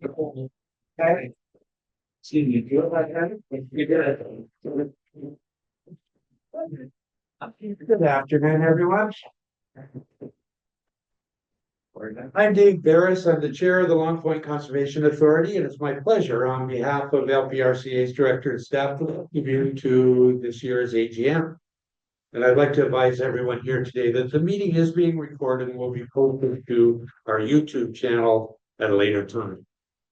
Okay. See, you feel like that? You did it. Good afternoon, everyone. I'm Dave Barris. I'm the chair of the Long Point Conservation Authority, and it's my pleasure on behalf of LPRCA's director and staff to welcome you to this year's AGM. And I'd like to advise everyone here today that the meeting is being recorded and will be posted to our YouTube channel at a later time.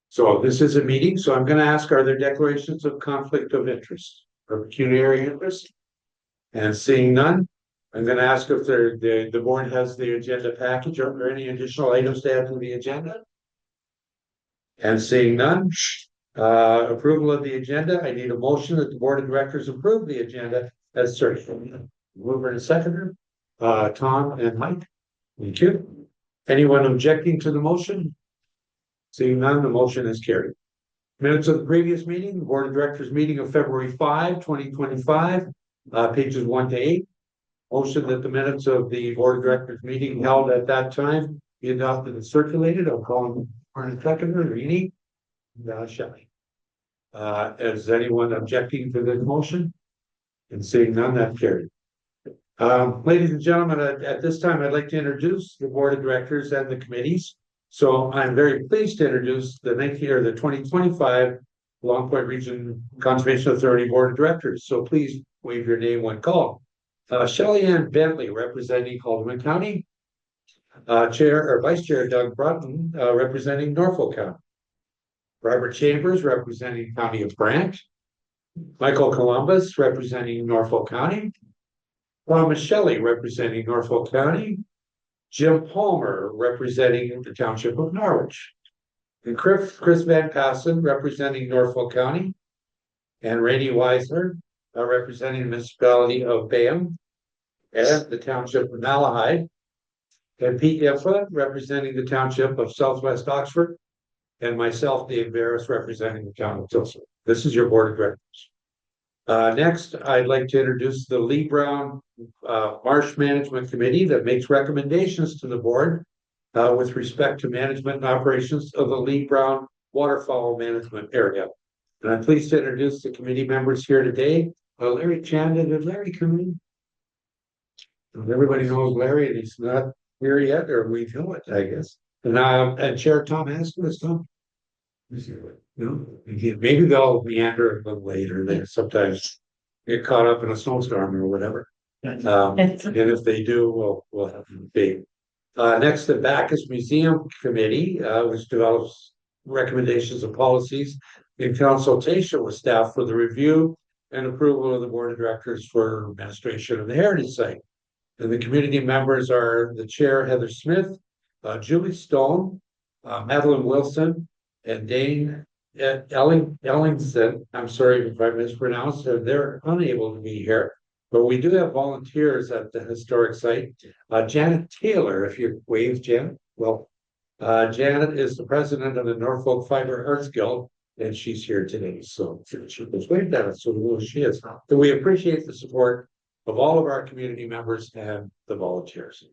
So this is a meeting, so I'm going to ask, are there declarations of conflict of interest or pecuniary interest? And seeing none, I'm going to ask if the board has the agenda package or are there any additional items to add to the agenda? And seeing none, approval of the agenda. I need a motion that the board of directors approve the agenda as circulated. Mover and seconder, Tom and Mike. Thank you. Anyone objecting to the motion? Seeing none, the motion is carried. Minutes of the previous meeting, the board of directors meeting of February 5, 2025, pages 1 to 8. Motion that the minutes of the board of directors meeting held at that time be adopted and circulated. I'll call them for a seconder, Rini, Shelley. Is anyone objecting to the motion? And seeing none, that's carried. Ladies and gentlemen, at this time, I'd like to introduce the board of directors and the committees. So I'm very pleased to introduce the 2025 Long Point Region Conservation Authority Board of Directors. So please wave your name when called. Shelley Ann Bentley, representing Haldimand County. Chair or Vice Chair Doug Brunton, representing Norfolk County. Robert Chambers, representing County of Brant. Michael Columbus, representing Norfolk County. Thomas Shelley, representing Norfolk County. Jim Palmer, representing the Township of Norwich. And Chris Van Passen, representing Norfolk County. And Rainey Weisler, representing the municipality of Bayham and the Township of Malahide. And Pete Iffa, representing the Township of Southwest Oxford. And myself, Dave Barris, representing the town of Tilson. This is your board of directors. Next, I'd like to introduce the Lee Brown Marsh Management Committee that makes recommendations to the board with respect to management and operations of the Lee Brown waterfowl management area. And I'm pleased to introduce the committee members here today. Larry Chanda, did Larry come in? Everybody knows Larry, and he's not here yet, or we know it, I guess. And Chair Tom Haskell is Tom. No, maybe they'll meander a little later. They sometimes get caught up in a snowstorm or whatever. And if they do, we'll have them be. Next, the Bacchus Museum Committee, which develops recommendations and policies in consultation with staff for the review and approval of the board of directors for administration of the heritage site. And the community members are the chair, Heather Smith, Julie Stone, Madeline Wilson, and Dane Ellingson. I'm sorry if I mispronounced it. They're unable to be here, but we do have volunteers at the historic site. Janet Taylor, if you wave, Janet. Well, Janet is the president of the Norfolk Fiber Arts Guild, and she's here today. So she was waved at us, so who she is. So we appreciate the support of all of our community members and the volunteers.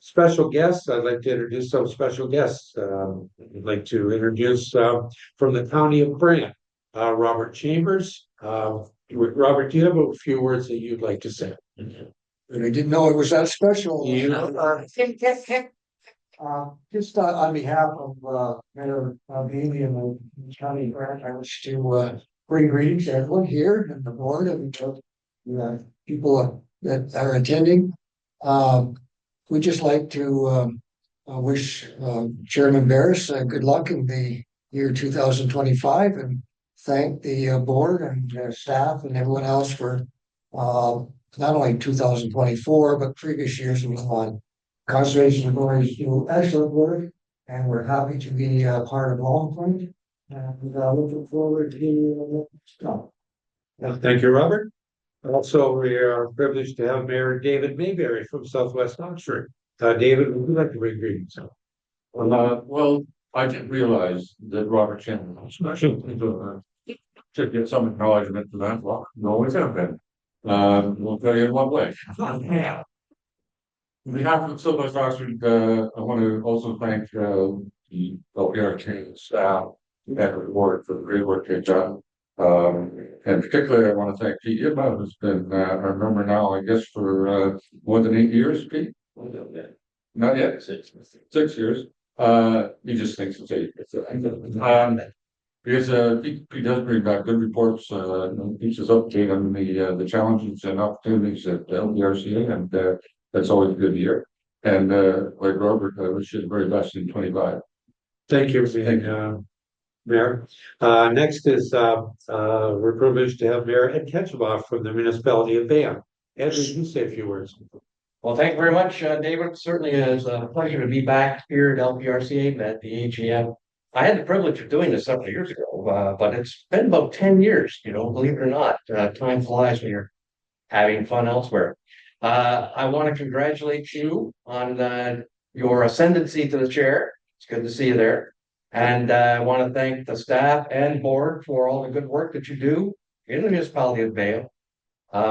Special guests, I'd like to introduce some special guests. I'd like to introduce from the county of Brant, Robert Chambers. Robert, do you have a few words that you'd like to say? And I didn't know it was that special. Just on behalf of Mayor Bailey and the county of Brant, I wish to bring greetings to everyone here and the board and people that are attending. We'd just like to wish Chairman Barris good luck in the year 2025 and thank the board and staff and everyone else for not only 2024, but previous years and on. Conservation authorities do excellent work, and we're happy to be part of Long Point. And looking forward to Thank you, Robert. Also, we are privileged to have Mayor David Mayberry from Southwest Oxford. David, would you like to bring greetings? Well, I didn't realize that Robert Chandler was special. Should get some acknowledgement for that. Well, no, always have been. We'll tell you in what way. On behalf of Southwest Oxford, I want to also thank the LPRCA staff and the board for the great work they've done. And particularly, I want to thank Pete Yipma, who's been our member now, I guess, for more than 8 years, Pete? Not yet. 6 years. He just thinks it's 8. Because he does bring back good reports, keeps us updated on the challenges and opportunities at LPRCA, and that's always a good year. And like Robert, I wish you the very best in 25. Thank you, Mayor. Next is, we're privileged to have Mayor Ed Ketchelaw from the municipality of Bayonne. Ed, would you say a few words? Well, thank you very much, David. Certainly is a pleasure to be back here at LPRCA at the AGM. I had the privilege of doing this several years ago, but it's been about 10 years, believe it or not. Time flies when you're having fun elsewhere. I want to congratulate you on your ascendancy to the chair. It's good to see you there. And I want to thank the staff and board for all the good work that you do in the municipality of Bayonne.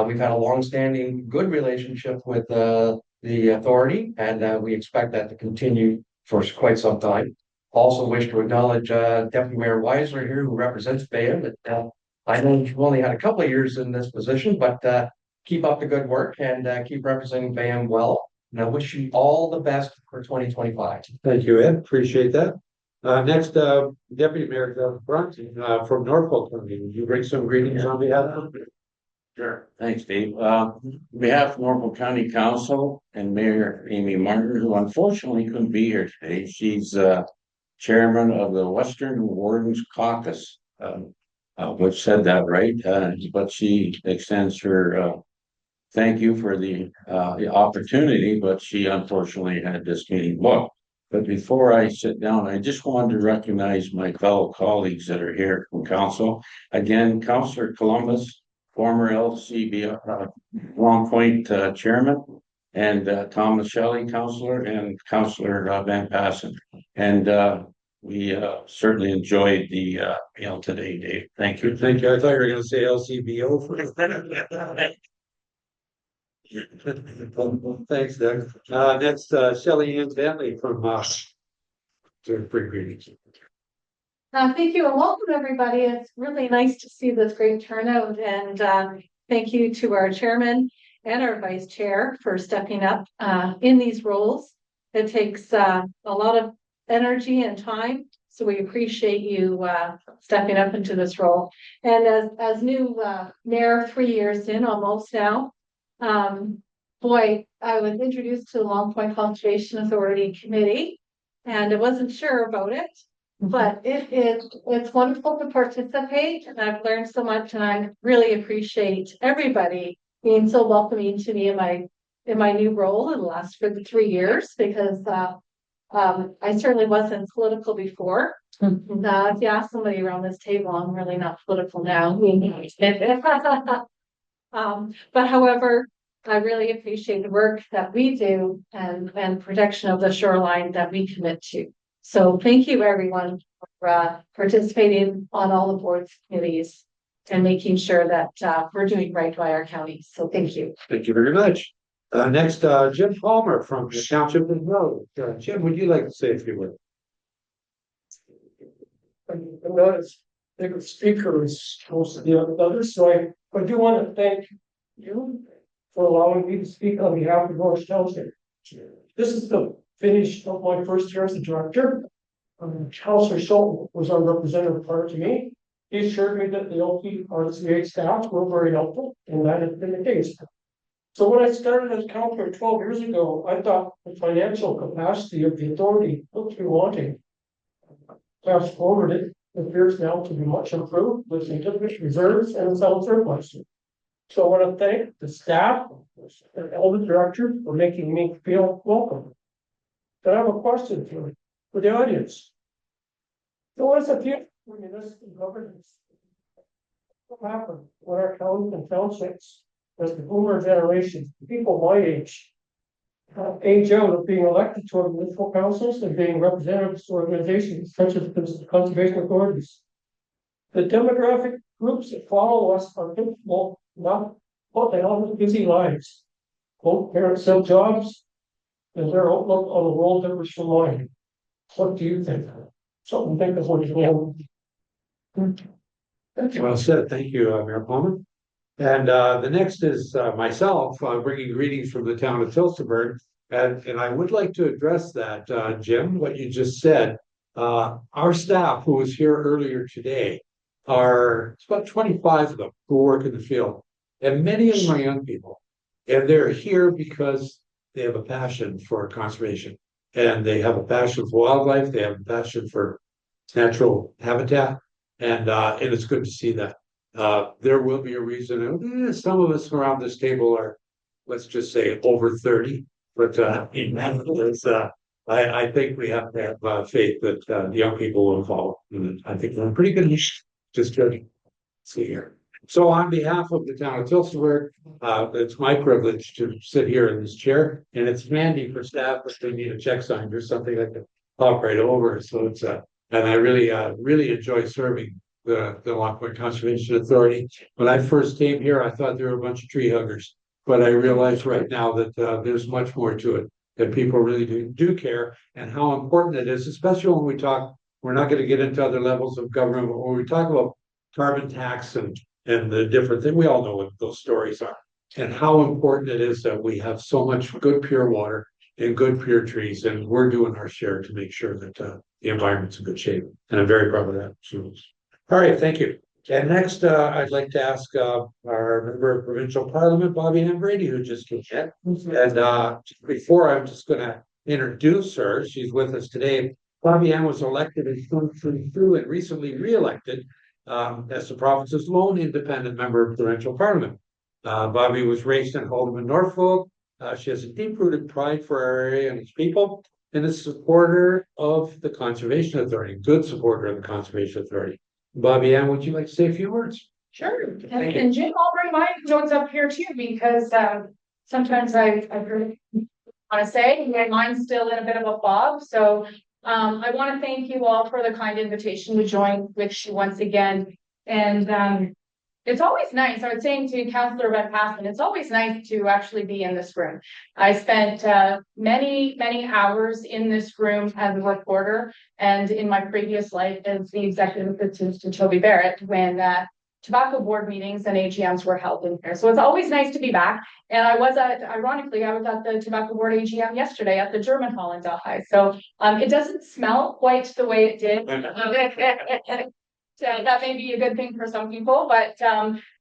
We've had a long-standing good relationship with the authority, and we expect that to continue for quite some time. Also wish to acknowledge Deputy Mayor Weisler here, who represents Bayonne. I know you've only had a couple of years in this position, but keep up the good work and keep representing Bayonne well. And I wish you all the best for 2025. Thank you, Ed. Appreciate that. Next, Deputy Mayor Doug Brunson from Norfolk County. Would you bring some greetings on behalf of? Sure. Thanks, Dave. On behalf of Norfolk County Council and Mayor Amy Martin, who unfortunately couldn't be here today, she's chairman of the Western Wardens Caucus, which said that right, but she extends her thank you for the opportunity, but she unfortunately had this meeting booked. But before I sit down, I just wanted to recognize my fellow colleagues that are here from council. Again, Councillor Columbus, former LCB Long Point chairman, and Thomas Shelley, councillor, and Councillor Van Passen. And we certainly enjoyed the meal today, Dave. Thank you. Thank you. I thought you were going to say LCBO first. Thanks, Doug. Next, Shelley Ann Bentley from greetings. Thank you and welcome everybody. It's really nice to see this great turnout and thank you to our chairman and our vice chair for stepping up in these roles. It takes a lot of energy and time, so we appreciate you stepping up into this role. And as new mayor, 3 years in almost now, boy, I was introduced to the Long Point Conservation Authority Committee and I wasn't sure about it. But it's wonderful to participate and I've learned so much and I really appreciate everybody being so welcoming to me in my new role in the last 3 years because I certainly wasn't political before. If you ask somebody around this table, I'm really not political now. But however, I really appreciate the work that we do and protection of the shoreline that we commit to. So thank you everyone for participating on all the boards committees and making sure that we're doing right by our county. So thank you. Thank you very much. Next, Jim Palmer from the Township of Road. Jim, would you like to say a few words? I'm not as big a speaker as most of the others, so I do want to thank you for allowing me to speak on behalf of North Township. This is the finish of my first year as a director. Councillor Schultz was our representative prior to me. He assured me that the LPRCA staff were very helpful, and that has been the case. So when I started as councillor 12 years ago, I thought the financial capacity of the authority looked to be wanting. Fast forward, it appears now to be much improved with significant reserves and some surplus. So I want to thank the staff and all the directors for making me feel welcome. But I have a question for the audience. So what is the future for municipal governance? What happened when our towns and townships, as the boomer generation, people my age out of being elected to our municipal councils and being representatives to organizations such as the conservation authorities? The demographic groups that follow us are people not what they all have busy lives. Both parents have jobs, and their outlook on the world differs from mine. What do you think? Something to think of when you go home. Well said. Thank you, Mayor Palmer. And the next is myself bringing greetings from the town of Tilsonburg. And I would like to address that, Jim, what you just said. Our staff who was here earlier today it's about 25 of them who work in the field. And many of them are young people. And they're here because they have a passion for conservation. And they have a passion for wildlife. They have a passion for natural habitat. And it's good to see that. There will be a reason. Some of us around this table are, let's just say, over 30. But I think we have to have faith that the young people will follow. And I think we're in pretty good niche. Just to see here. So on behalf of the town of Tilsonburg, it's my privilege to sit here in this chair, and it's handy for staff if they need a check signed or something like that. Pop right over. So it's and I really enjoy serving the Long Point Conservation Authority. When I first came here, I thought there were a bunch of tree huggers, but I realize right now that there's much more to it. That people really do care, and how important it is, especially when we talk. We're not going to get into other levels of government, but when we talk about carbon tax and the different thing, we all know what those stories are, and how important it is that we have so much good pure water and good pure trees, and we're doing our share to make sure that the environment's in good shape. And I'm very proud of that. So, all right, thank you. And next, I'd like to ask our member of provincial parliament, Bobby Ann Brady, who just came in. And before I'm just going to introduce her, she's with us today. Bobby Ann was elected in 2022 and recently re-elected as the province's lone independent member of provincial parliament. Bobby was raised in Haldeman, Norfolk. She has a deep-rooted pride for our area and its people, and is a supporter of the Conservation Authority, good supporter of the Conservation Authority. Bobby Ann, would you like to say a few words? Sure, and Jim, I'll bring my notes up here too, because sometimes I really want to say my mind's still in a bit of a fog. So I want to thank you all for the kind invitation to join which once again. And it's always nice. I was saying to Councillor Van Passen, it's always nice to actually be in this room. I spent many hours in this room as a reporter, and in my previous life as the executive assistant to Toby Barrett when tobacco board meetings and AGMs were held in here. So it's always nice to be back. And ironically, I was at the tobacco board AGM yesterday at the German Hall in Delhi. So it doesn't smell quite the way it did. So that may be a good thing for some people, but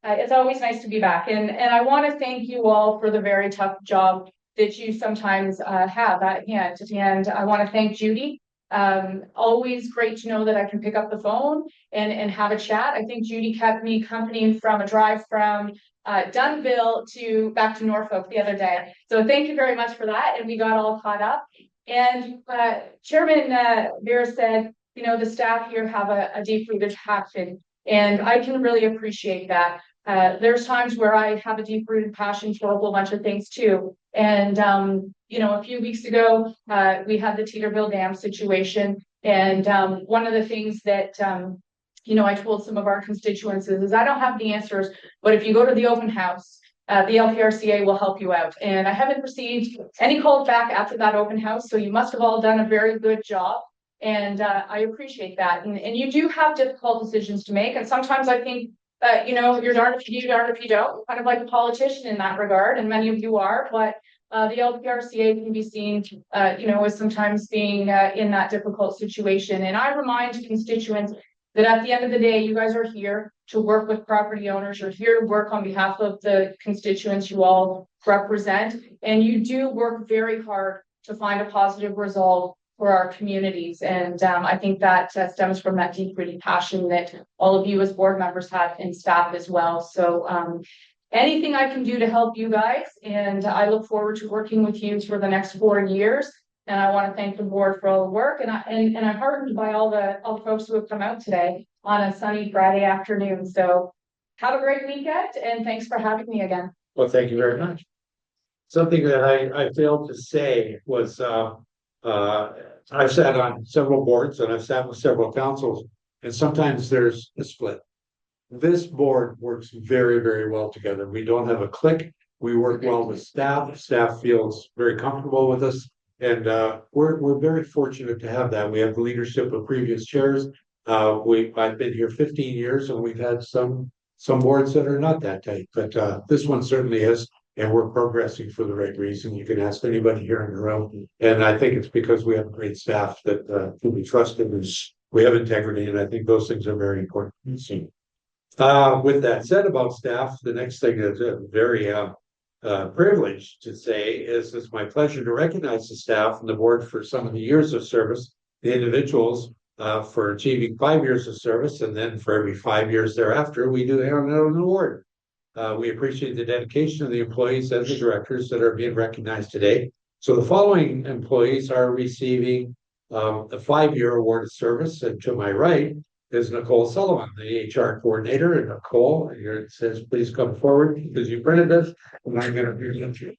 it's always nice to be back. And I want to thank you all for the very tough job that you sometimes have at hand. And I want to thank Judy. Always great to know that I can pick up the phone and have a chat. I think Judy kept me company from a drive from Dunnville back to Norfolk the other day. So thank you very much for that. And we got all caught up. And Chairman Beer said, you know, the staff here have a deep-rooted passion, and I can really appreciate that. There's times where I have a deep-rooted passion for a whole bunch of things too. And, you know, a few weeks ago, we had the Teeterville Dam situation. And one of the things that, you know, I told some of our constituents is I don't have the answers, but if you go to the open house, the LPRCA will help you out. And I haven't received any calls back after that open house. So you must have all done a very good job. And I appreciate that. And you do have difficult decisions to make. And sometimes I think, you know, you're darned if you do, darned if you don't, kind of like a politician in that regard. And many of you are, but the LPRCA can be seen, you know, as sometimes being in that difficult situation. And I remind constituents that at the end of the day, you guys are here to work with property owners. You're here to work on behalf of the constituents you all represent. And you do work very hard to find a positive result for our communities. And I think that stems from that deep-rooted passion that all of you as board members have and staff as well. So anything I can do to help you guys, and I look forward to working with you for the next 4 years. And I want to thank the board for all the work. And I'm heartened by all the folks who have come out today on a sunny Friday afternoon. So have a great weekend, and thanks for having me again. Well, thank you very much. Something that I failed to say was I've sat on several boards and I've sat with several councils, and sometimes there's a split. This board works very, very well together. We don't have a clique. We work well with staff. Staff feels very comfortable with us. And we're very fortunate to have that. We have the leadership of previous chairs. I've been here 15 years and we've had some boards that are not that tight, but this one certainly is. And we're progressing for the right reason. You can ask anybody here in the room. And I think it's because we have a great staff that can be trusted and we have integrity. And I think those things are very important. So, with that said about staff, the next thing that's very privileged to say is it's my pleasure to recognize the staff and the board for some of the years of service, the individuals for achieving 5 years of service, and then for every 5 years thereafter, we do have an award. We appreciate the dedication of the employees and the directors that are being recognized today. So the following employees are receiving a 5-year award of service, and to my right is Nicole Sullivan, the HR coordinator. And Nicole, here it says, please come forward because you printed this, and I'm going to present you.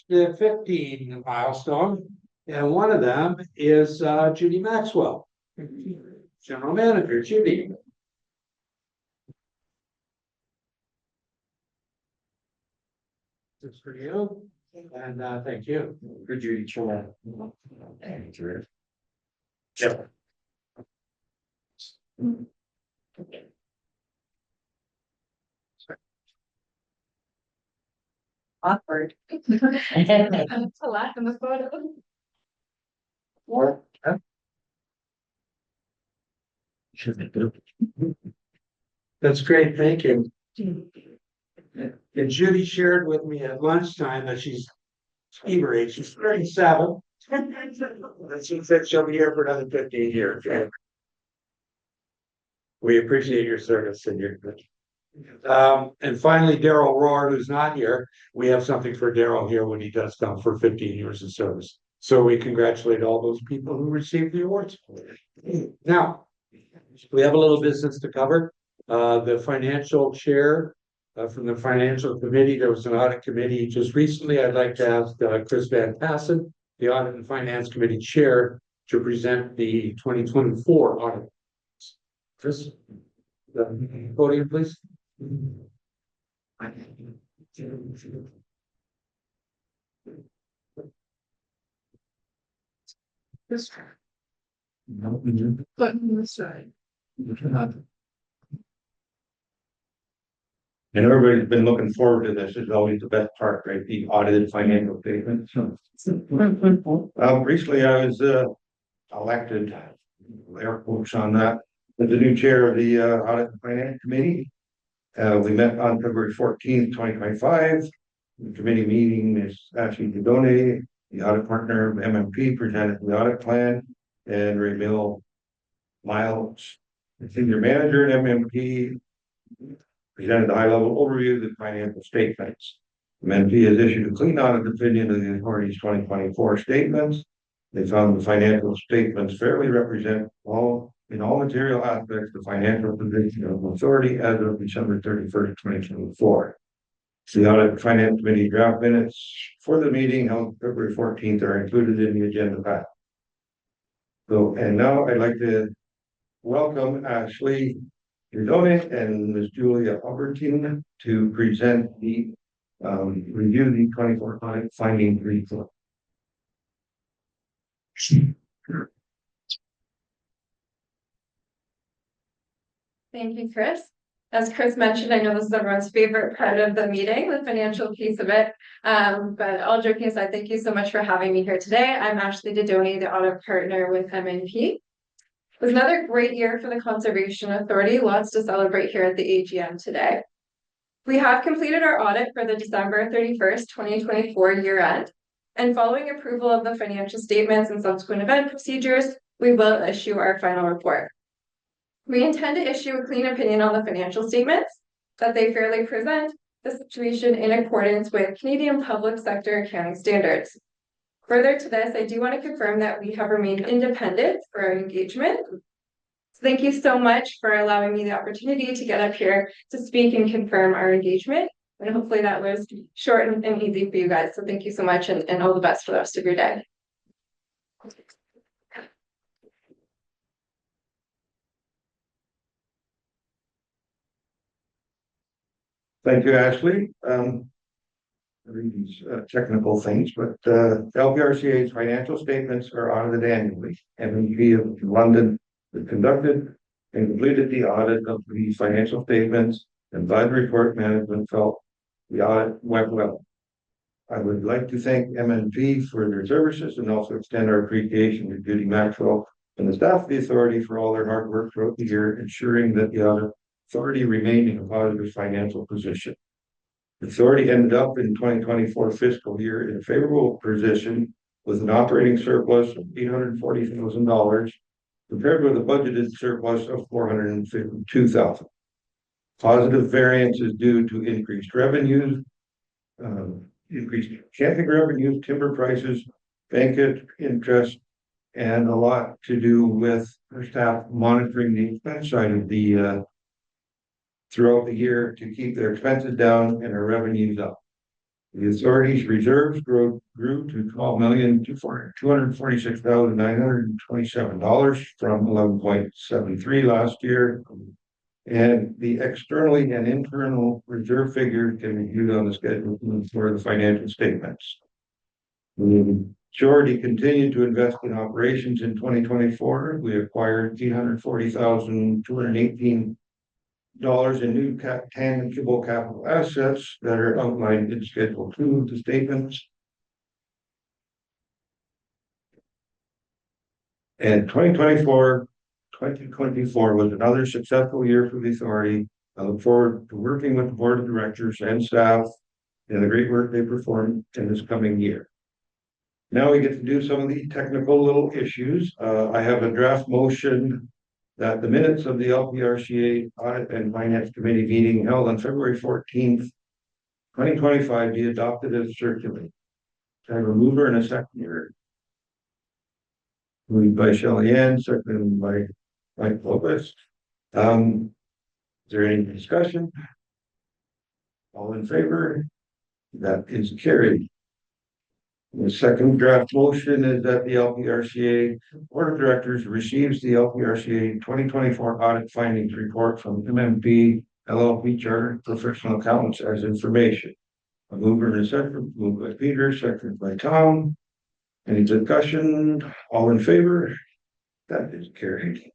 The 15 milestone, and one of them is Judy Maxwell, General Manager. Judy. This is for you, and thank you. For Judy Chair. Yep. Awkward. To laugh in the photo. That's great, thank you. And Judy shared with me at lunchtime that she's age, she's 37. And she said she'll be here for another 15 years. We appreciate your service and your. And finally, Daryl Rohr, who's not here. We have something for Daryl here when he does come for 15 years of service. So we congratulate all those people who received the awards. Now, we have a little business to cover. The financial chair from the financial committee, there was an audit committee just recently. I'd like to ask Chris Van Passen, the audit and finance committee chair, to present the 2024 audit. Chris, the podium, please. This button this side. And everybody's been looking forward to this. It's always the best part, right? The audited financial statement. Recently I was elected, air quotes on that, as the new chair of the audit and finance committee. We met on February 14th, 2025. The committee meeting is Ashley Didone, the audit partner of MMP, presented the audit plan, and Ray Miles, the senior manager at MMP, presented a high-level overview of the financial statements. MMP has issued a clean audit opinion of the authority's 2024 statements. They found the financial statements fairly represent in all material aspects the financial position of the authority as of December 31st, 2024. The audit and finance committee draft minutes for the meeting held February 14th are included in the agenda pack. So, and now I'd like to welcome Ashley Didone and Ms. Julia Albertine to present the review the 24 audit finding report. Thank you, Chris. As Chris mentioned, I know this is everyone's favorite part of the meeting, the financial piece of it. But all joking aside, thank you so much for having me here today. I'm Ashley Didone, the audit partner with MNP. It was another great year for the Conservation Authority. Lots to celebrate here at the AGM today. We have completed our audit for the December 31st, 2024 year end. And following approval of the financial statements and subsequent event procedures, we will issue our final report. We intend to issue a clean opinion on the financial statements, that they fairly present the situation in accordance with Canadian public sector accounting standards. Further to this, I do want to confirm that we have remained independent for our engagement. So thank you so much for allowing me the opportunity to get up here to speak and confirm our engagement. And hopefully that was short and easy for you guys. So thank you so much and all the best for the rest of your day. Thank you, Ashley. Read these technical things, but LPRCA's financial statements are audited annually. MNP of London conducted and completed the audit of the financial statements, and by the report management felt the audit went well. I would like to thank MNP for their services and also extend our appreciation to Judy Maxwell and the staff of the authority for all their hard work throughout the year, ensuring that the audit authority remained in a positive financial position. The authority ended up in 2024 fiscal year in a favorable position with an operating surplus of $840,000 compared with a budgeted surplus of $452,000. Positive variance is due to increased revenues, increased camping revenues, timber prices, bank interest, and a lot to do with our staff monitoring the expense side of the throughout the year to keep their expenses down and our revenues up. The authority's reserves grew to $12,246,927 from $11.73 last year. And the externally and internal reserve figure can be viewed on the schedule for the financial statements. The majority continued to invest in operations in 2024. We acquired $840,218 in new tangible capital assets that are outlined in Schedule 2 of the statements. And 2024 was another successful year for the authority. I look forward to working with the board of directors and staff and the great work they perform in this coming year. Now we get to do some of the technical little issues. I have a draft motion that the minutes of the LPRCA Audit and Finance Committee meeting held on February 14th, 2025 be adopted as circulated. I have a mover and a seconder. Moved by Shelley Ann, seconded by Mike Lopez. Is there any discussion? All in favor? That is carried. The second draft motion is that the LPRCA Board of Directors receives the LPRCA 2024 audit findings report from MMP LLP Chartered Professional Accountants as information. A mover and a second, moved by Peter, seconded by Tom. Any discussion? All in favor? That is carried.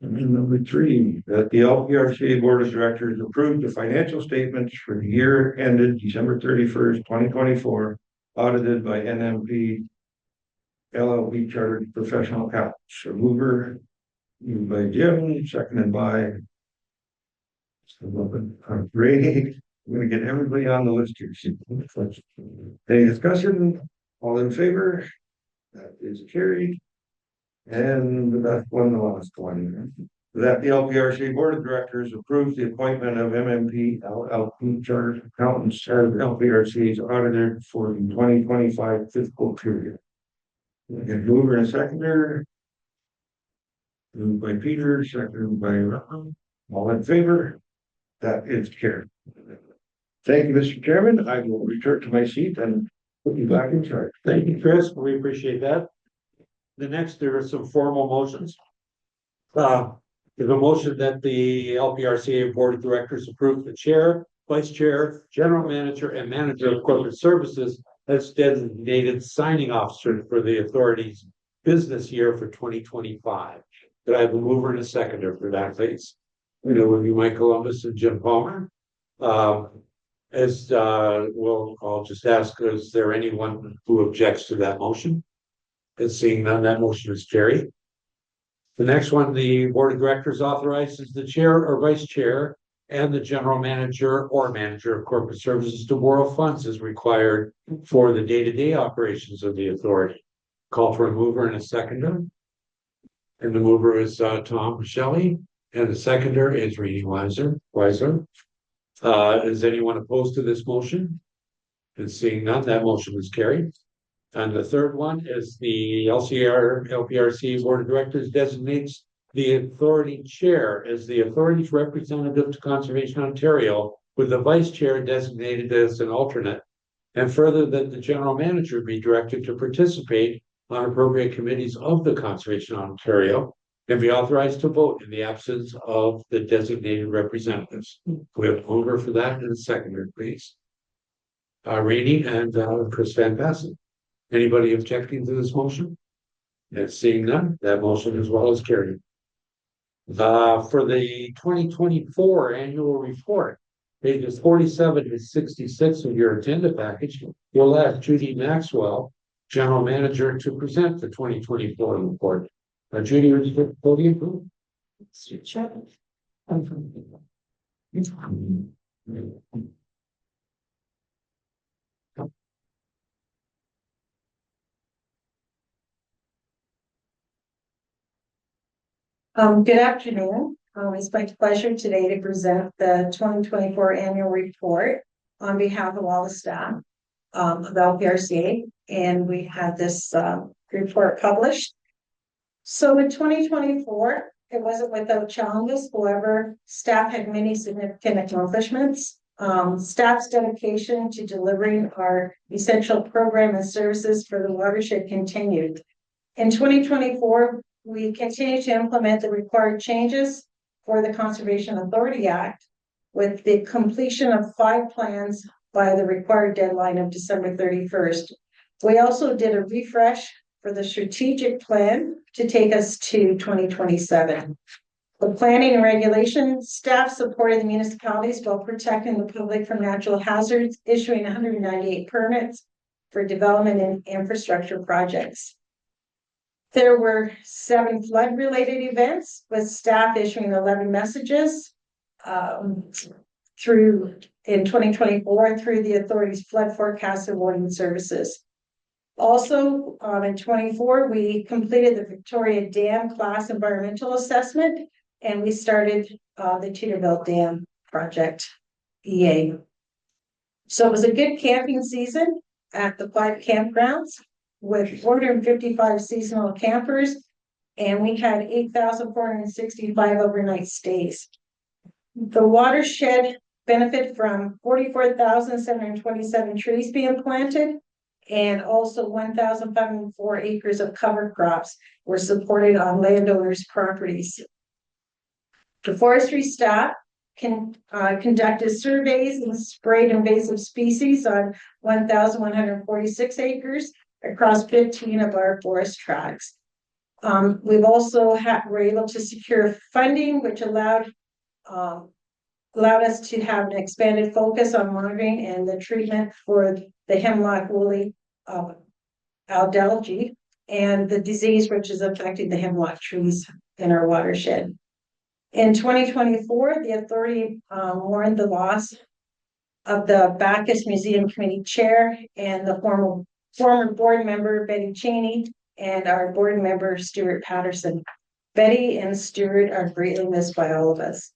And number 3, that the LPRCA Board of Directors approved the financial statements for the year ended December 31st, 2024, audited by NMP LLP Chartered Professional Accountants. A mover, moved by Jim, seconded by Ray. I'm going to get everybody on the list here. Any discussion? All in favor? That is carried. And that's the last one. That the LPRCA Board of Directors approves the appointment of MMP LLP Chartered Accountants as LPRCA's auditor for the 2025 fiscal period. Mover and a seconder. Moved by Peter, seconded by Ron. All in favor? That is carried. Thank you, Mr. Chairman. I will return to my seat and put you back in charge. Thank you, Chris. We appreciate that. The next, there are some formal motions. There's a motion that the LPRCA Board of Directors approve the chair, vice chair, general manager, and manager of corporate services as designated signing officer for the authority's business year for 2025. Could I have a mover and a seconder for that, please? You know, would be Mike Columbus and Jim Palmer. I'll just ask, is there anyone who objects to that motion? And seeing none, that motion is carried. The next one, the Board of Directors authorizes the chair or vice chair and the general manager or manager of corporate services to borrow funds as required for the day-to-day operations of the authority. Call for a mover and a seconder. And the mover is Tom Shelley, and the seconder is Reenie Weiser. Is anyone opposed to this motion? And seeing none, that motion is carried. And the third one is the LPRCA Board of Directors designates the authority chair as the authority's representative to Conservation Ontario, with the vice chair designated as an alternate, and further that the general manager be directed to participate on appropriate committees of the Conservation Ontario, and be authorized to vote in the absence of the designated representatives. We have a mover for that and a seconder, please. Rainey and Chris Van Passen. Anybody objecting to this motion? And seeing none, that motion as well is carried. For the 2024 annual report, pages 47 to 66 of your agenda package, we'll ask Judy Maxwell, General Manager, to present the 2024 report. Judy, would you take the podium? Good afternoon. It's my pleasure today to present the 2024 annual report on behalf of all the staff of LPRCA, and we had this report published. So in 2024, it wasn't without challenges. However, staff had many significant accomplishments. Staff's dedication to delivering our essential program and services for the watershed continued. In 2024, we continue to implement the required changes for the Conservation Authority Act with the completion of 5 plans by the required deadline of December 31st. We also did a refresh for the strategic plan to take us to 2027. The planning and regulation staff supported the municipalities while protecting the public from natural hazards, issuing 198 permits for development and infrastructure projects. There were 7 flood-related events, with staff issuing 11 messages through in 2024 through the authority's flood forecast and warning services. Also, in 24, we completed the Victoria Dam class environmental assessment, and we started the Teeterville Dam project, EA. So it was a good camping season at the 5 campgrounds, with 455 seasonal campers, and we had 8,465 overnight stays. The watershed benefited from 44,727 trees being planted, and also 1,504 acres of cover crops were supported on landowners' properties. The forestry staff conducted surveys and sprayed invasive species on 1,146 acres across 15 of our forest tracts. We've also were able to secure funding, which allowed us to have an expanded focus on monitoring and the treatment for the hemlock woolly algae and the disease which is affecting the hemlock trees in our watershed. In 2024, the authority mourned the loss of the Bacchus Museum Committee Chair and the former board member Betty Cheney and our board member Stuart Patterson. Betty and Stuart are greatly missed by all of us.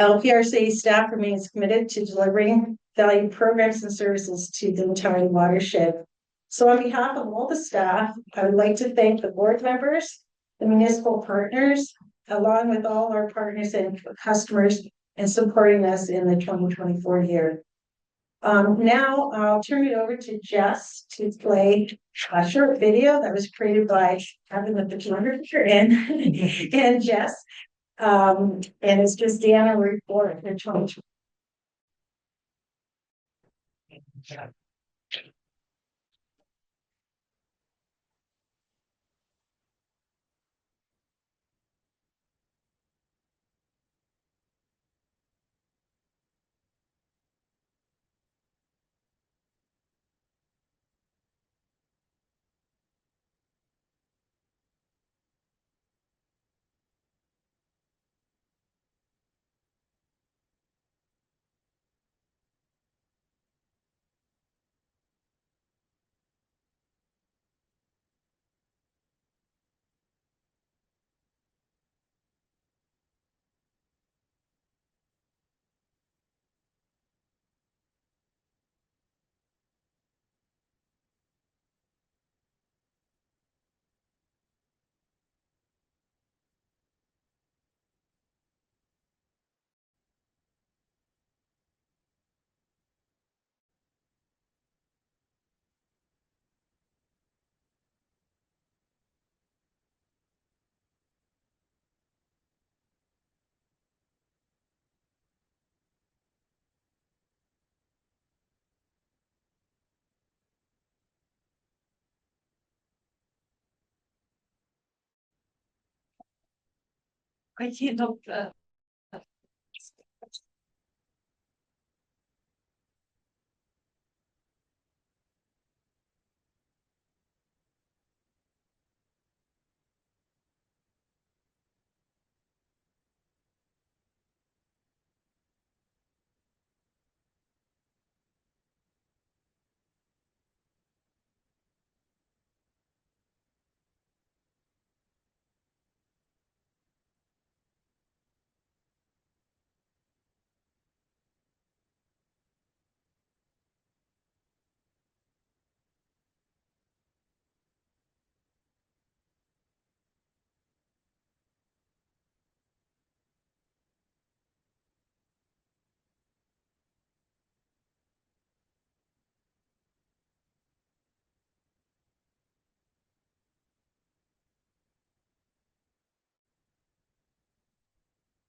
LPRCA staff remains committed to delivering valued programs and services to the entire watershed. So on behalf of all the staff, I would like to thank the board members, the municipal partners, along with all our partners and customers in supporting us in the 2024 year. Now I'll turn it over to Jess to play a short video that was created by having the photographer and Jess. And it's just the annual report for 2020. I can't help,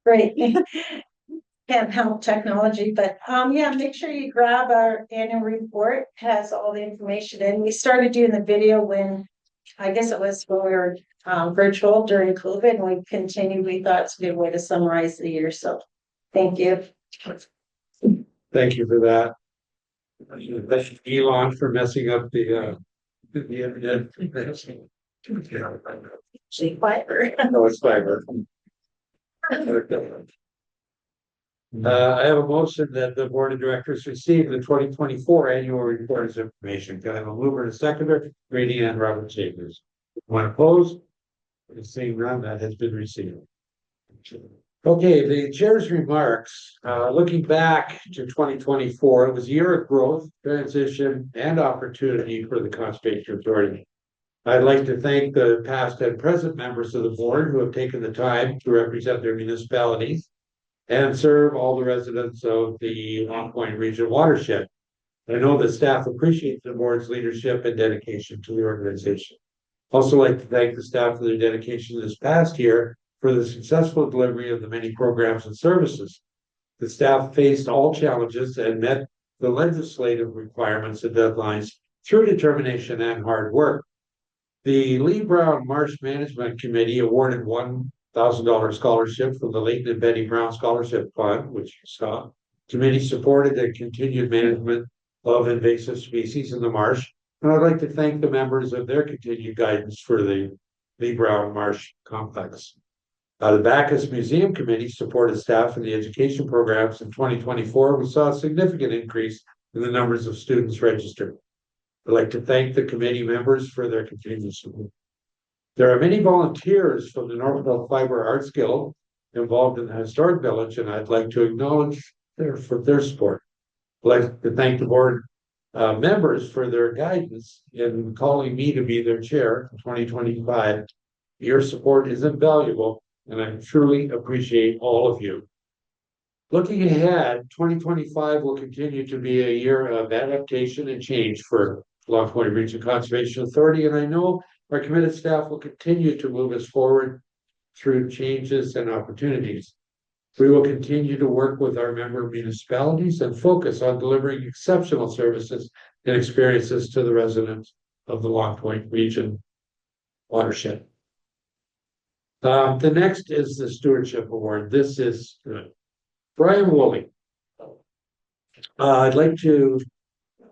Great. Can't help technology, but yeah, make sure you grab our annual report, has all the information in. We started doing the video when, I guess it was when we were virtual during COVID, and we continued. We thought it's a good way to summarize the year. So thank you. Thank you for that. Thank you, Elon, for messing up the internet. Stay quiet. No, it's fiber. I have a motion that the board of directors receive the 2024 annual report as information. Can I have a mover and a seconder? Grady and Robert Chambers. One opposed? Seeing none, that has been received. Okay, the chair's remarks, looking back to 2024, it was a year of growth, transition, and opportunity for the Conservation Authority. I'd like to thank the past and present members of the board who have taken the time to represent their municipalities and serve all the residents of the Long Point Region watershed. I know that staff appreciates the board's leadership and dedication to the organization. Also like to thank the staff for their dedication this past year for the successful delivery of the many programs and services. The staff faced all challenges and met the legislative requirements and deadlines through determination and hard work. The Lee Brown Marsh Management Committee awarded $1,000 scholarship from the Leighton and Betty Brown Scholarship Fund, which you saw. Committee supported the continued management of invasive species in the marsh. And I'd like to thank the members of their continued guidance for the Lee Brown Marsh Complex. The Bacchus Museum Committee supported staff in the education programs in 2024. We saw a significant increase in the numbers of students registered. I'd like to thank the committee members for their continued support. There are many volunteers from the Northwell Fiber Arts Guild involved in the historic village, and I'd like to acknowledge their support. I'd like to thank the board members for their guidance in calling me to be their chair in 2025. Your support is invaluable, and I truly appreciate all of you. Looking ahead, 2025 will continue to be a year of adaptation and change for Long Point Region Conservation Authority, and I know our committed staff will continue to move us forward through changes and opportunities. We will continue to work with our member municipalities and focus on delivering exceptional services and experiences to the residents of the Long Point Region watershed. The next is the Stewardship Award. This is Brian Woolley. I'd like to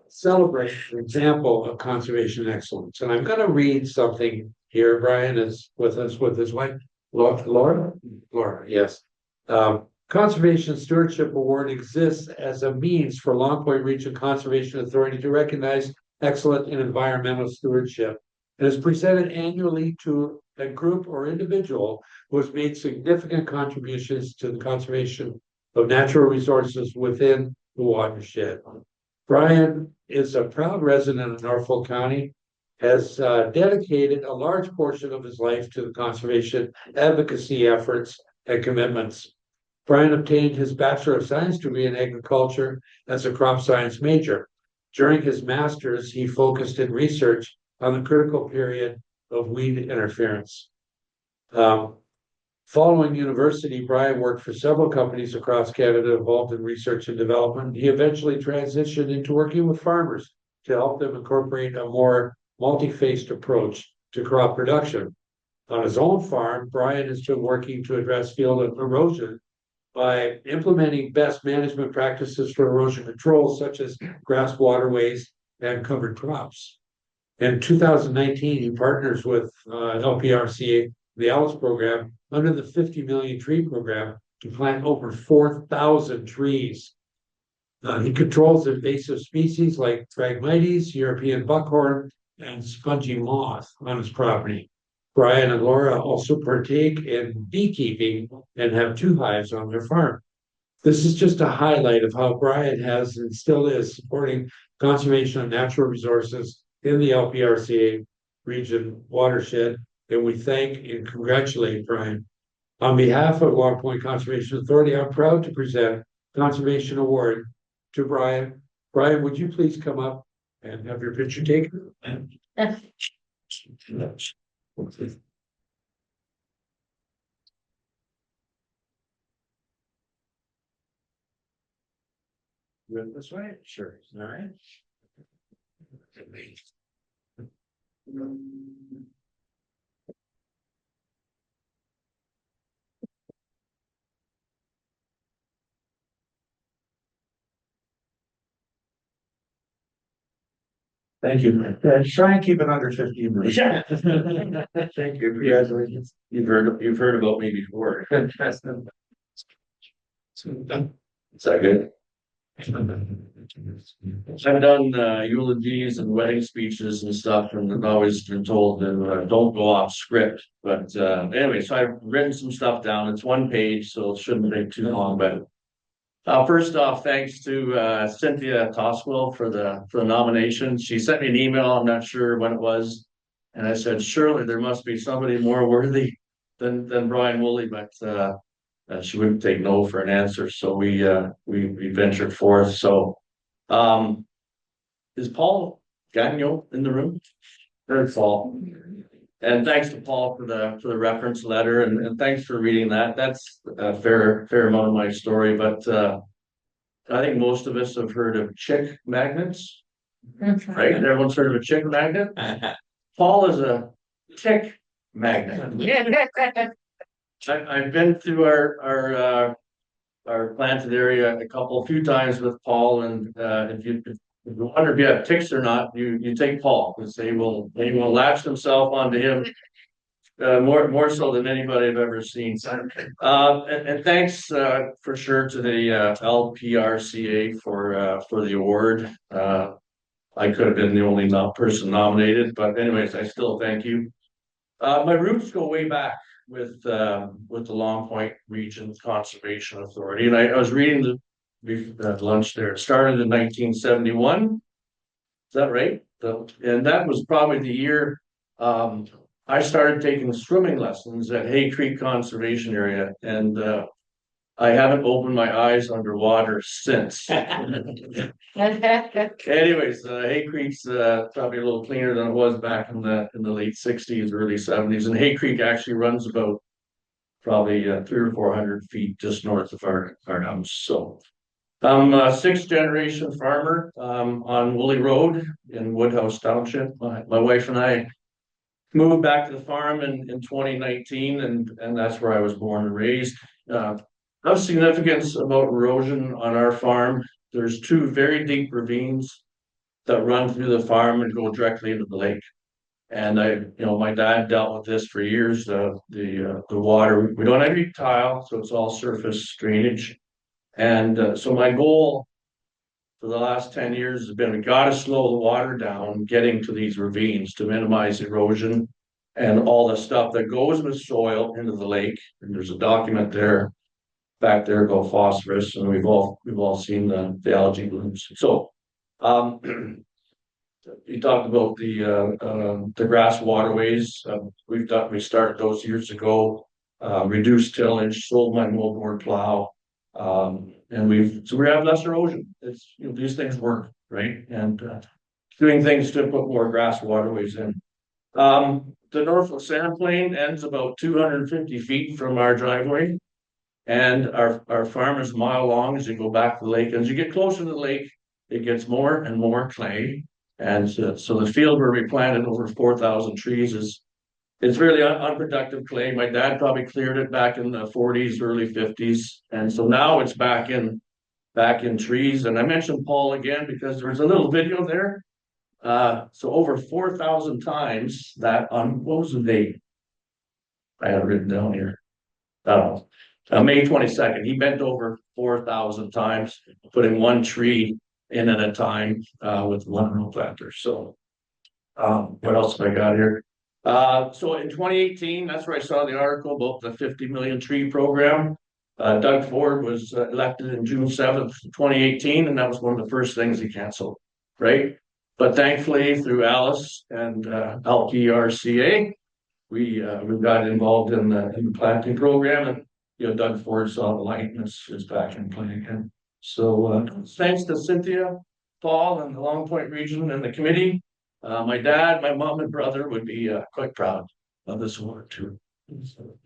celebrate an example of conservation excellence. And I'm going to read something here. Brian is with us with his wife, Laura, yes. Conservation Stewardship Award exists as a means for Long Point Region Conservation Authority to recognize excellence in environmental stewardship. It is presented annually to a group or individual who has made significant contributions to the conservation of natural resources within the watershed. Brian is a proud resident of Norfolk County, has dedicated a large portion of his life to the conservation advocacy efforts and commitments. Brian obtained his Bachelor of Science degree in agriculture as a crop science major. During his master's, he focused in research on the critical period of weed interference. Following university, Brian worked for several companies across Canada involved in research and development. He eventually transitioned into working with farmers to help them incorporate a more multi-faced approach to crop production. On his own farm, Brian has been working to address field erosion by implementing best management practices for erosion control, such as grass waterways and covered crops. In 2019, he partners with LPRCA, the ALICE program, under the 50 million tree program to plant over 4,000 trees. He controls invasive species like Phragmites, European buckhorn, and spongy moth on his property. Brian and Laura also partake in beekeeping and have 2 hives on their farm. This is just a highlight of how Brian has and still is supporting conservation of natural resources in the LPRCA region watershed, and we thank and congratulate Brian. On behalf of Long Point Conservation Authority, I'm proud to present Conservation Award to Brian. Brian, would you please come up and have your picture taken? Good this way? Sure. All right. Thank you. Try and keep it under 15 minutes. Yeah. Thank you. Congratulations. You've heard about me before. Is that good? I've done eulogies and wedding speeches and stuff, and I've always been told that don't go off script. But anyway, so I've written some stuff down. It's 1 page, so it shouldn't take too long. But first off, thanks to Cynthia Toswell for the nomination. She sent me an email. I'm not sure when it was, and I said, surely there must be somebody more worthy than Brian Woolley, but she wouldn't take no for an answer. So we ventured forth. So is Paul Gagnon in the room? There's Paul. And thanks to Paul for the reference letter, and thanks for reading that. That's a fair amount of my story, but I think most of us have heard of chick magnets, right? Everyone's heard of a chick magnet. Paul is a tick magnet. I've been through our planted area a few times with Paul, and if you wonder if you have ticks or not, you take Paul, because they will latch themselves onto him more so than anybody I've ever seen. And thanks for sure to the LPRCA for the award. I could have been the only person nominated, but anyways, I still thank you. My roots go way back with the Long Point Region Conservation Authority, and I was reading at lunch there. It started in 1971. Is that right? And that was probably the year I started taking swimming lessons at Hay Creek Conservation Area, and I haven't opened my eyes underwater since. Anyways, Hay Creek's probably a little cleaner than it was back in the late 60s, early 70s, and Hay Creek actually runs about probably 300 or 400 feet just north of our house. So I'm a 6th generation farmer on Woolley Road in Woodhouse Township. My wife and I moved back to the farm in 2019, and that's where I was born and raised. Of significance about erosion on our farm, there's 2 very deep ravines that run through the farm and go directly into the lake. And my dad dealt with this for years. The water, we don't have any tile, so it's all surface drainage. And so my goal for the last 10 years has been, we got to slow the water down getting to these ravines to minimize erosion and all the stuff that goes with soil into the lake. And there's a document there, back there, about phosphorus, and we've all seen the algae blooms. So you talked about the grass waterways. We started those years ago. Reduced tillage, sold my moldboard plow, and we have less erosion. It's these things work, right? And doing things to put more grass waterways in. The Norfolk Sand Plain ends about 250 feet from our driveway, and our farm is a mile long as you go back to the lake. As you get closer to the lake, it gets more and more clay. And so the field where we planted over 4,000 trees is It's really unproductive clay. My dad probably cleared it back in the 40s, early 50s. And so now it's back in trees. And I mentioned Paul again because there's a little video there. So over 4,000 times that on what was the date? I have it written down here. May 22nd, he bent over 4,000 times, putting one tree in at a time with one row planter. So what else have I got here? So in 2018, that's where I saw the article about the 50 million tree program. Doug Ford was elected in June 7th, 2018, and that was one of the first things he canceled, right? But thankfully, through Alice and LPRCA, we got involved in the planting program, and Doug Ford saw the light and is back in play again. So thanks to Cynthia, Paul, and the Long Point region and the committee. My dad, my mom, and brother would be quite proud of this award too. So,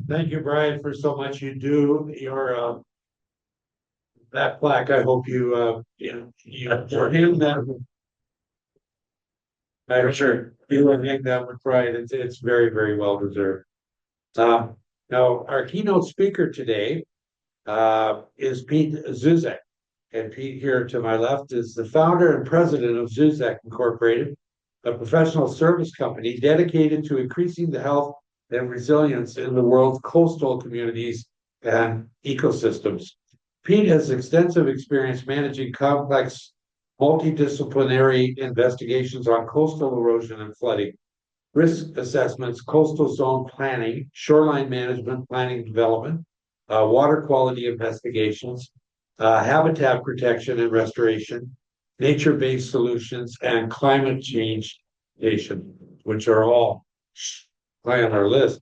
Thank you, Brian, for so much you do. Your that plaque, I hope you for him that I'm sure you will hang that with pride. It's very, very well deserved. Now our keynote speaker today is Pete Zuzek. And Pete here to my left is the founder and president of Zuzek Incorporated, a professional service company dedicated to increasing the health and resilience in the world's coastal communities and ecosystems. Pete has extensive experience managing complex multidisciplinary investigations on coastal erosion and flooding, risk assessments, coastal zone planning, shoreline management, planning development, water quality investigations, habitat protection and restoration, nature-based solutions, and climate change mitigation, which are all high on our list.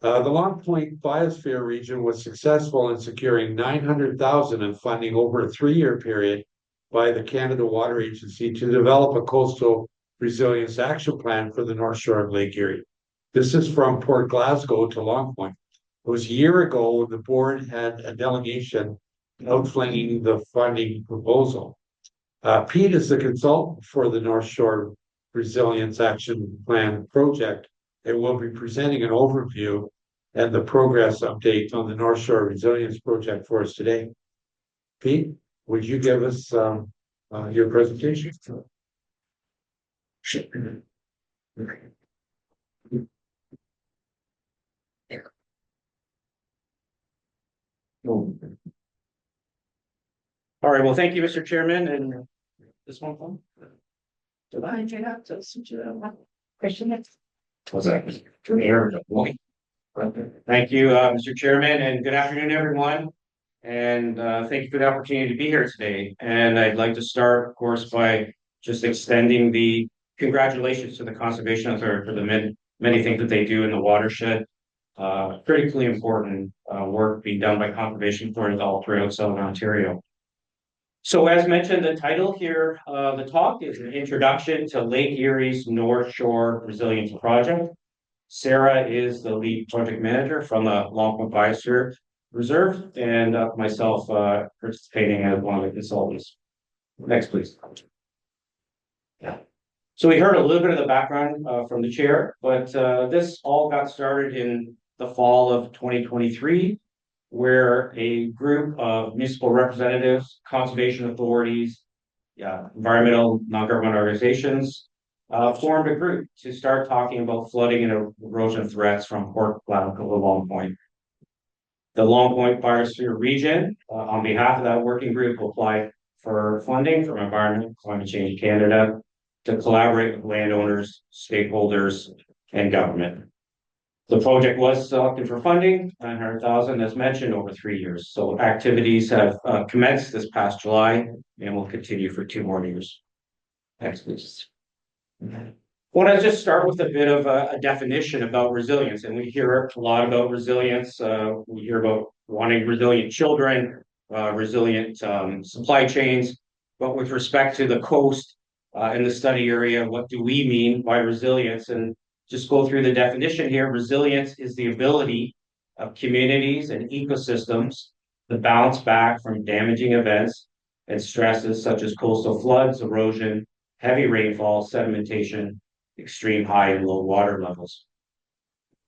The Long Point Biosphere region was successful in securing 900,000 in funding over a 3-year period by the Canada Water Agency to develop a coastal resilience action plan for the North Shore of Lake Erie. This is from Port Glasgow to Long Point. It was a year ago when the board had a delegation outflanking the funding proposal. Pete is the consultant for the North Shore Resilience Action Plan project and will be presenting an overview and the progress update on the North Shore Resilience Project for us today. Pete, would you give us your presentation? All right, well, thank you, Mr. Chairman, and this one. Did I have to switch it out? Question? Was that? Thank you, Mr. Chairman, and good afternoon, everyone. And thank you for the opportunity to be here today. And I'd like to start, of course, by just extending the congratulations to the Conservation Authority for the many things that they do in the watershed. Critically important work being done by conservation authorities all throughout Southern Ontario. So as mentioned, the title here, the talk is an introduction to Lake Erie's North Shore Resilience Project. Sarah is the lead project manager from the Long Point Biosphere Reserve, and myself participating as one of the consultants. Next, please. Yeah. So we heard a little bit of the background from the chair, but this all got started in the fall of 2023. Where a group of municipal representatives, conservation authorities, environmental non-government organizations formed a group to start talking about flooding and erosion threats from Port Glasgow to Long Point. The Long Point Biosphere region, on behalf of that working group, applied for funding from Environment and Climate Change Canada to collaborate with landowners, stakeholders, and government. The project was selected for funding, 900,000 as mentioned, over 3 years. So activities have commenced this past July and will continue for 2 more years. Next, please. I want to just start with a bit of a definition about resilience. And we hear a lot about resilience. We hear about wanting resilient children, resilient supply chains. But with respect to the coast and the study area, what do we mean by resilience? And just go through the definition here. Resilience is the ability of communities and ecosystems to bounce back from damaging events and stresses such as coastal floods, erosion, heavy rainfall, sedimentation, extreme high and low water levels.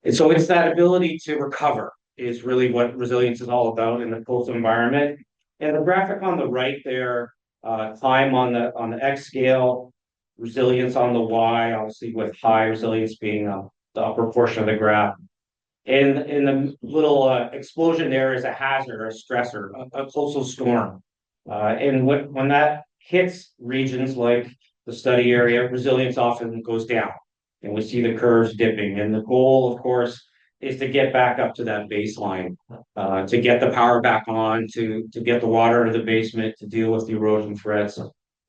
And so it's that ability to recover is really what resilience is all about in the coastal environment. And the graphic on the right there, time on the X scale, resilience on the Y, obviously with high resilience being the upper portion of the graph. And in the little explosion there is a hazard or a stressor, a coastal storm. And when that hits regions like the study area, resilience often goes down. And we see the curves dipping. And the goal, of course, is to get back up to that baseline, to get the power back on, to get the water into the basement, to deal with the erosion threats.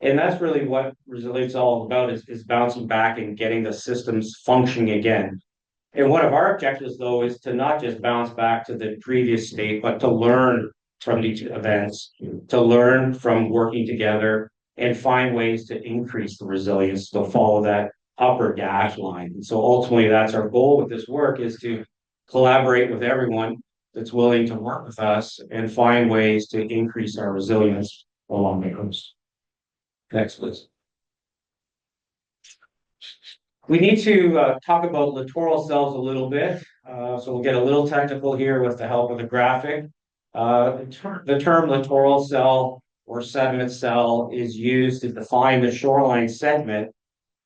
And that's really what resilience is all about is bouncing back and getting the systems functioning again. And one of our objectives, though, is to not just bounce back to the previous state, but to learn from these events, to learn from working together and find ways to increase the resilience to follow that upper dash line. And so ultimately, that's our goal with this work is to collaborate with everyone that's willing to work with us and find ways to increase our resilience along the coast. Next, please. We need to talk about littoral cells a little bit. So we'll get a little technical here with the help of the graphic. The term littoral cell or sediment cell is used to define the shoreline segment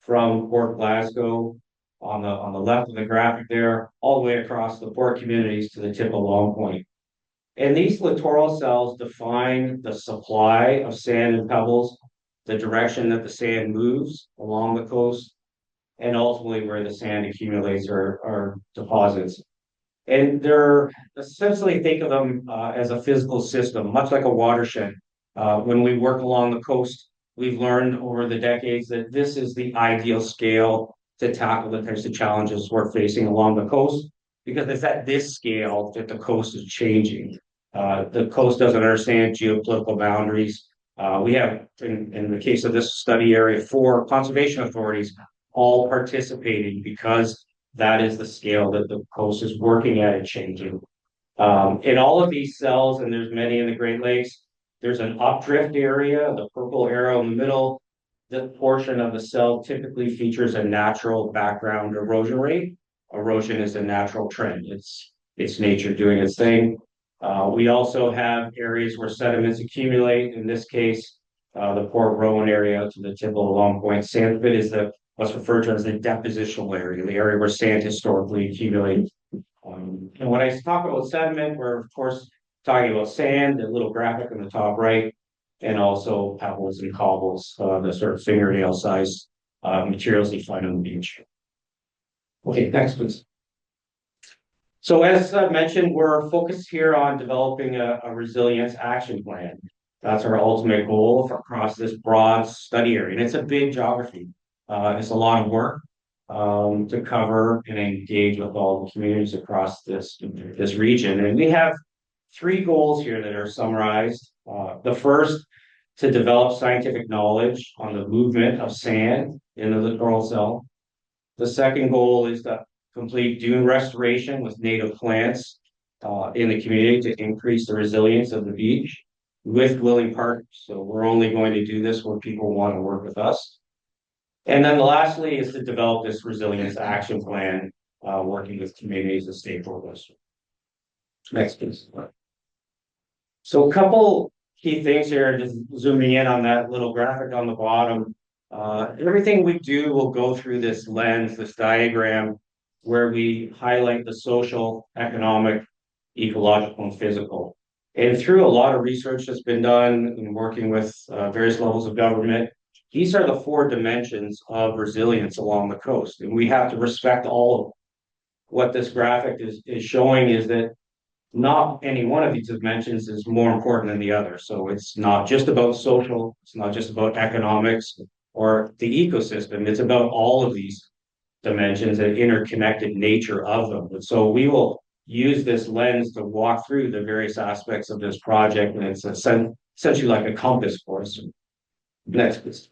from Port Glasgow on the left of the graphic there, all the way across the port communities to the tip of Long Point. And these littoral cells define the supply of sand and pebbles, the direction that the sand moves along the coast, and ultimately where the sand accumulates or deposits. And they're essentially think of them as a physical system, much like a watershed. When we work along the coast, we've learned over the decades that this is the ideal scale to tackle the types of challenges we're facing along the coast, because it's at this scale that the coast is changing. The coast doesn't understand geopolitical boundaries. We have, in the case of this study area, 4 conservation authorities all participating because that is the scale that the coast is working at and changing. In all of these cells, and there's many in the Great Lakes, there's an updrift area, the purple arrow in the middle. This portion of the cell typically features a natural background erosion rate. Erosion is a natural trend. It's nature doing its thing. We also have areas where sediments accumulate. In this case, the Port Rowan area to the tip of the Long Point. Sand pit is what's referred to as the depositional area, the area where sand historically accumulated. And when I talk about sediment, we're of course talking about sand, the little graphic on the top right, and also pebbles and cobbles, the sort of fingernail size materials you find on the beach. Okay, next please. So as I mentioned, we're focused here on developing a resilience action plan. That's our ultimate goal across this broad study area. And it's a big geography. It's a lot of work to cover and engage with all the communities across this region. And we have 3 goals here that are summarized. The first, to develop scientific knowledge on the movement of sand in the littoral cell. The second goal is to complete dune restoration with native plants in the community to increase the resilience of the beach with willing partners. So we're only going to do this when people want to work with us. And then lastly is to develop this resilience action plan, working with communities and stakeholders. Next, please. So a couple key things here, just zooming in on that little graphic on the bottom. Everything we do will go through this lens, this diagram, where we highlight the social, economic, ecological, and physical. And through a lot of research that's been done in working with various levels of government, these are the 4 dimensions of resilience along the coast, and we have to respect all of them. What this graphic is showing is that not any one of these dimensions is more important than the other. So it's not just about social, it's not just about economics or the ecosystem, it's about all of these dimensions and interconnected nature of them. And so we will use this lens to walk through the various aspects of this project, and it's essentially like a compass for us. Next, please.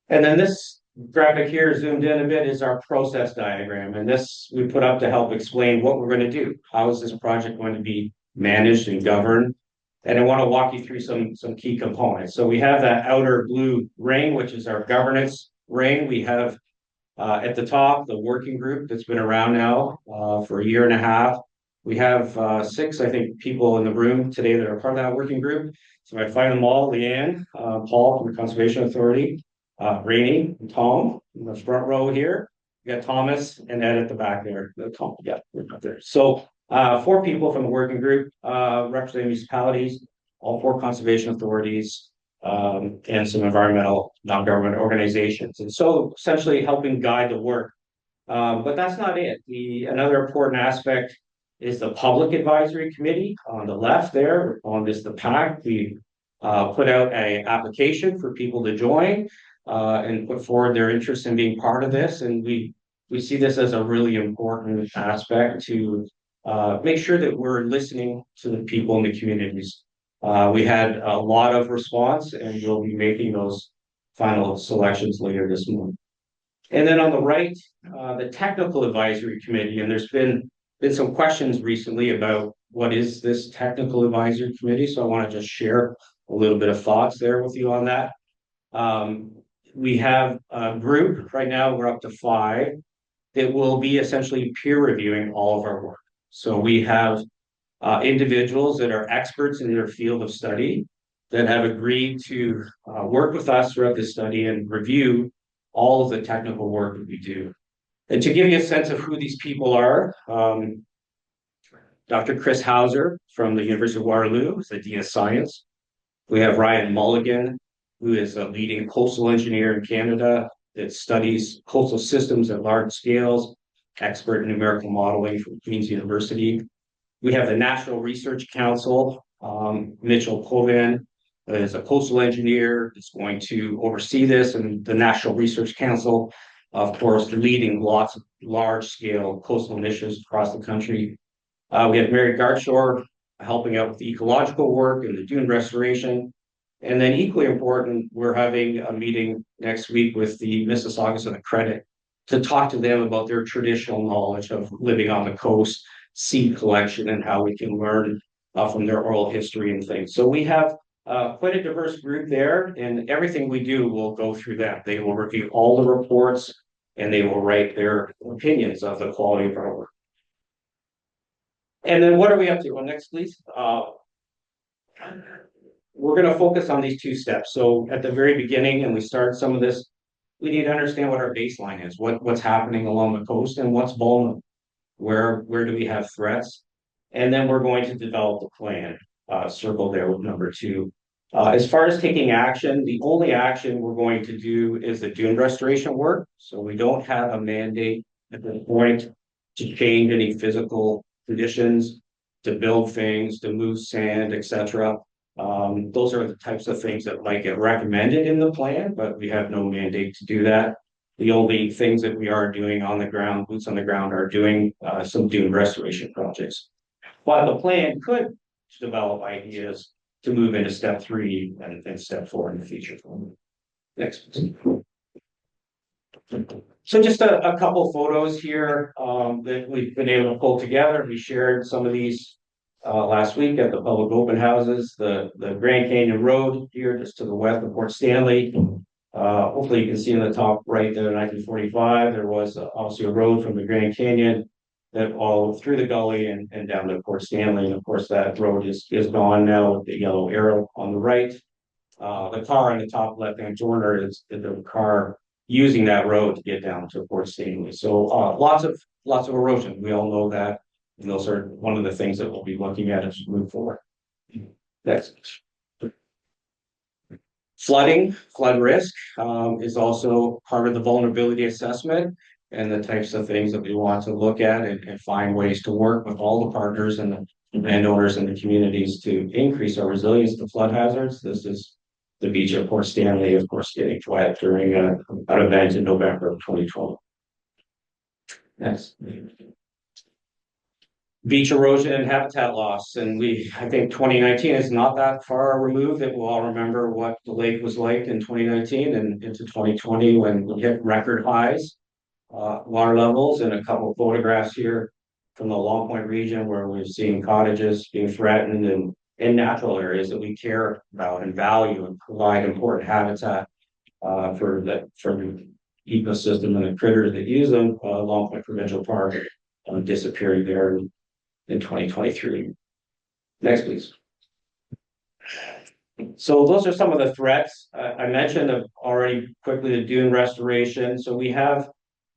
And then this graphic here zoomed in a bit is our process diagram. And this we put up to help explain what we're going to do. How is this project going to be managed and governed? And I want to walk you through some key components. So we have that outer blue ring, which is our governance ring. We have at the top, the working group that's been around now for a year and a half. We have six, I think, people in the room today that are part of that working group. So I find them all: Leanne, Paul from the Conservation Authority, Rainey, and Tom in the front row here. We got Thomas and Ed at the back there. Tom, yeah, we're up there. So four people from the working group representing municipalities, all four conservation authorities, and some environmental non-government organizations. And so essentially helping guide the work. But that's not it. Another important aspect is the Public Advisory Committee on the left there. On this, the PAC, we put out an application for people to join and put forward their interest in being part of this. And we see this as a really important aspect to make sure that we're listening to the people in the communities. We had a lot of response, and we'll be making those final selections later this month. And then on the right, the Technical Advisory Committee, and there's been some questions recently about what is this Technical Advisory Committee. So I want to just share a little bit of thoughts there with you on that. We have a group right now, we're up to 5 that will be essentially peer reviewing all of our work. So we have individuals that are experts in their field of study that have agreed to work with us throughout this study and review all of the technical work that we do. And to give you a sense of who these people are, Dr. Chris Hauser from the University of Waterloo is the Dean of Science. We have Ryan Mulligan, who is a leading coastal engineer in Canada that studies coastal systems at large scales, expert in numerical modeling from Queen's University. We have the National Research Council, Mitchell Covan is a coastal engineer that's going to oversee this, and the National Research Council, of course, leading lots of large-scale coastal initiatives across the country. We have Mary Gartshore helping out with the ecological work and the dune restoration. And then equally important, we're having a meeting next week with the Mississaugas of the Credit to talk to them about their traditional knowledge of living on the coast, seed collection, and how we can learn from their oral history and things. So we have quite a diverse group there, and everything we do will go through them. They will review all the reports, and they will write their opinions of the quality of our work. And then what are we up to? Well, next, please. We're going to focus on these 2 steps. So at the very beginning, and we started some of this, we need to understand what our baseline is, what's happening along the coast and what's vulnerable. Where do we have threats? And then we're going to develop a plan, circled there with number 2. As far as taking action, the only action we're going to do is the dune restoration work. So we don't have a mandate at this point to change any physical conditions, to build things, to move sand, etc. Those are the types of things that might get recommended in the plan, but we have no mandate to do that. The only things that we are doing on the ground, boots on the ground, are doing some dune restoration projects. While the plan could develop ideas to move into step 3 and step 4 in the future. Next, please. So just a couple photos here that we've been able to pull together. We shared some of these last week at the public open houses. The Grand Canyon Road here, just to the west of Port Stanley. Hopefully you can see in the top right there, 1945, there was obviously a road from the Grand Canyon that all through the gully and down to Port Stanley. And of course, that road is gone now with the yellow arrow on the right. The car in the top left-hand corner is the car using that road to get down to Port Stanley. So lots of erosion. We all know that. And those are one of the things that we'll be looking at as we move forward. Next. Flood risk is also part of the vulnerability assessment and the types of things that we want to look at and find ways to work with all the partners and the landowners and the communities to increase our resilience to flood hazards. This is the beach at Port Stanley, of course, getting wet during an event in November of 2012. Next. Beach erosion and habitat loss. And I think 2019 is not that far removed that we'll all remember what the lake was like in 2019 and into 2020 when we hit record highs, water levels, and a couple of photographs here from the Long Point region where we've seen cottages being threatened and and natural areas that we care about and value and provide important habitat for the ecosystem and the critters that use them. Long Point Provincial Park disappearing there in 2023. Next, please. So those are some of the threats. I mentioned already quickly the dune restoration. So we have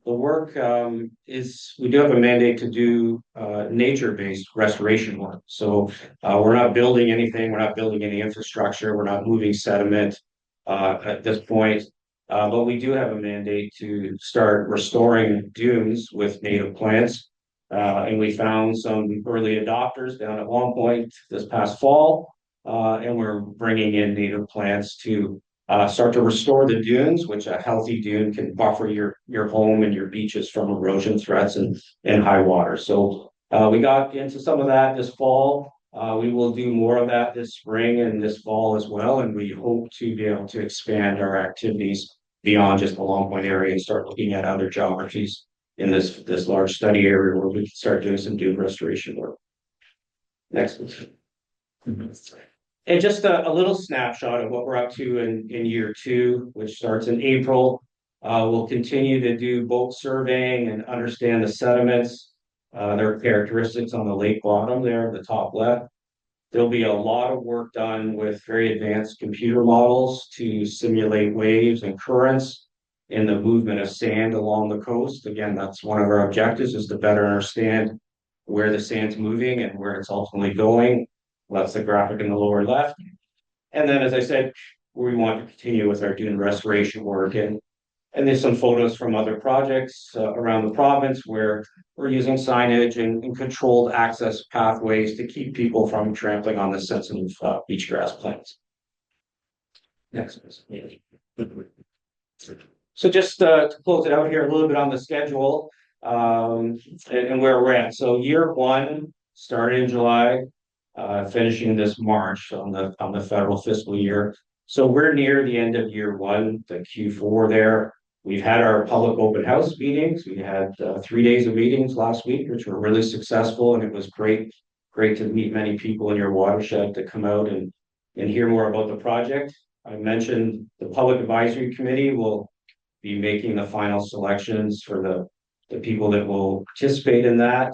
the work we do have a mandate to do nature-based restoration work. So we're not building anything, we're not building any infrastructure, we're not moving sediment at this point. But we do have a mandate to start restoring dunes with native plants. And we found some early adopters down at Long Point this past fall. And we're bringing in native plants to start to restore the dunes, which a healthy dune can buffer your home and your beaches from erosion threats and high water. So we got into some of that this fall. We will do more of that this spring and this fall as well. And we hope to be able to expand our activities beyond just the Long Point area and start looking at other geographies in this large study area where we can start doing some dune restoration work. Next, please. And just a little snapshot of what we're up to in year 2, which starts in April. We'll continue to do bulk surveying and understand the sediments, their characteristics on the lake bottom there, the top left. There'll be a lot of work done with very advanced computer models to simulate waves and currents in the movement of sand along the coast. Again, that's one of our objectives, is to better understand where the sand's moving and where it's ultimately going. That's the graphic in the lower left. And then, as I said, we want to continue with our dune restoration work. And there's some photos from other projects around the province where we're using signage and controlled access pathways to keep people from trampling on the sensitive beach grass plants. Next. So just to close it out here a little bit on the schedule and where we're at. So year 1 started in July. Finishing this March on the federal fiscal year. So we're near the end of year 1, the Q4 there. We've had our public open house meetings. We had 3 days of meetings last week, which were really successful, and it was great to meet many people in your watershed to come out and hear more about the project. I mentioned the Public Advisory Committee will be making the final selections for the people that will participate in that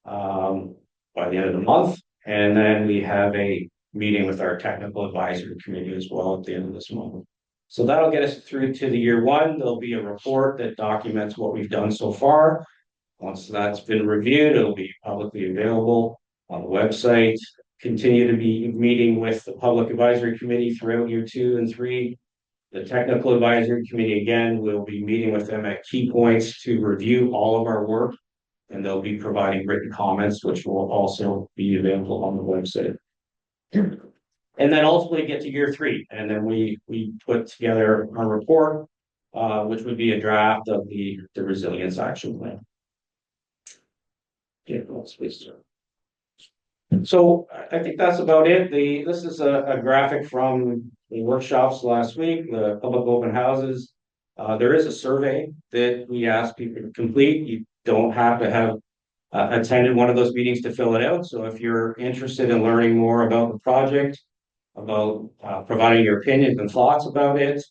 by the end of the month. And then we have a meeting with our technical advisory committee as well at the end of this month. So that'll get us through to the year 1. There'll be a report that documents what we've done so far. Once that's been reviewed, it'll be publicly available on the website. Continue to be meeting with the public advisory committee throughout year 2 and 3. The technical advisory committee, again, will be meeting with them at key points to review all of our work. And they'll be providing written comments, which will also be available on the website. And then ultimately get to year 3. And then we put together a report, which would be a draft of the resilience action plan. So I think that's about it. This is a graphic from the workshops last week, the public open houses. There is a survey that we ask people to complete. You don't have to have attended one of those meetings to fill it out. So if you're interested in learning more about the project, about providing your opinions and thoughts about it,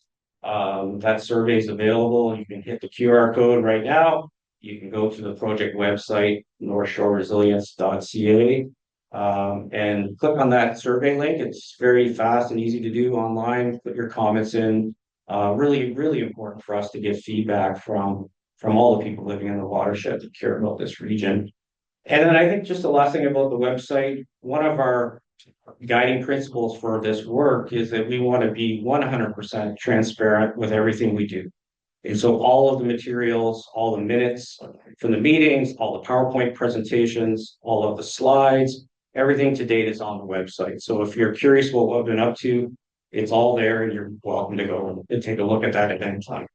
that survey is available. You can hit the QR code right now. You can go to the project website, northshoreresilience.ca, and click on that survey link. It's very fast and easy to do online. Put your comments in. Really, really important for us to get feedback from all the people living in the watershed that care about this region. And then I think just the last thing about the website, one of our guiding principles for this work is that we want to be 100% transparent with everything we do. And so all of the materials, all the minutes from the meetings, all the PowerPoint presentations, all of the slides, everything to date is on the website. So if you're curious about what we've been up to, it's all there and you're welcome to go and take a look at that at any time.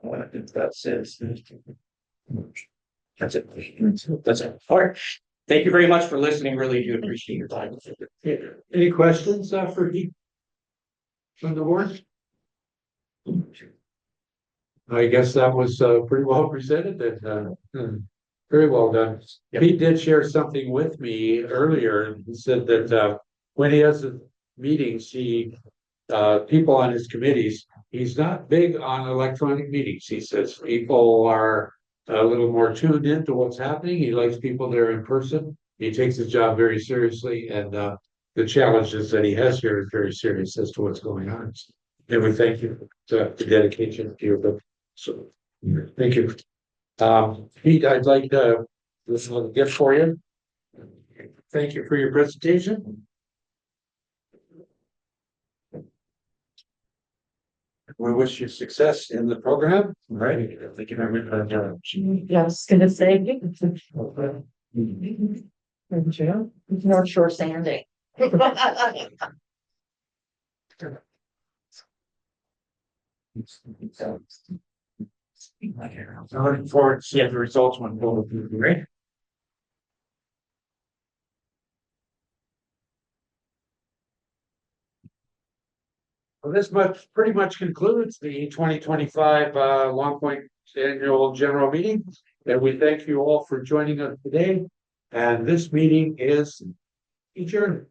That's it. That's it. That's it. All right. Thank you very much for listening. Really do appreciate your time. Any questions for Heath from the board? I guess that was pretty well presented. Very well done. Yep. Pete did share something with me earlier, and he said that, when he has meetings, people on his committees, he's not big on electronic meetings. He says people are a little more tuned into what's happening. He likes people there in person. He takes his job very seriously, and, the challenges that he has here is very serious as to what's going on. And we thank you for the dedication to your book. So, thank you. Pete, I'd like to, this is a gift for you. Thank you for your presentation. We wish you success in the program. Right. Thank you very much. Yeah, I was gonna say. North Shore Sanding. I'm looking forward to seeing the results when we'll be great. Well, this pretty much concludes the 2025 Long Point Annual General Meeting. And we thank you all for joining us today. And this meeting is adjourned.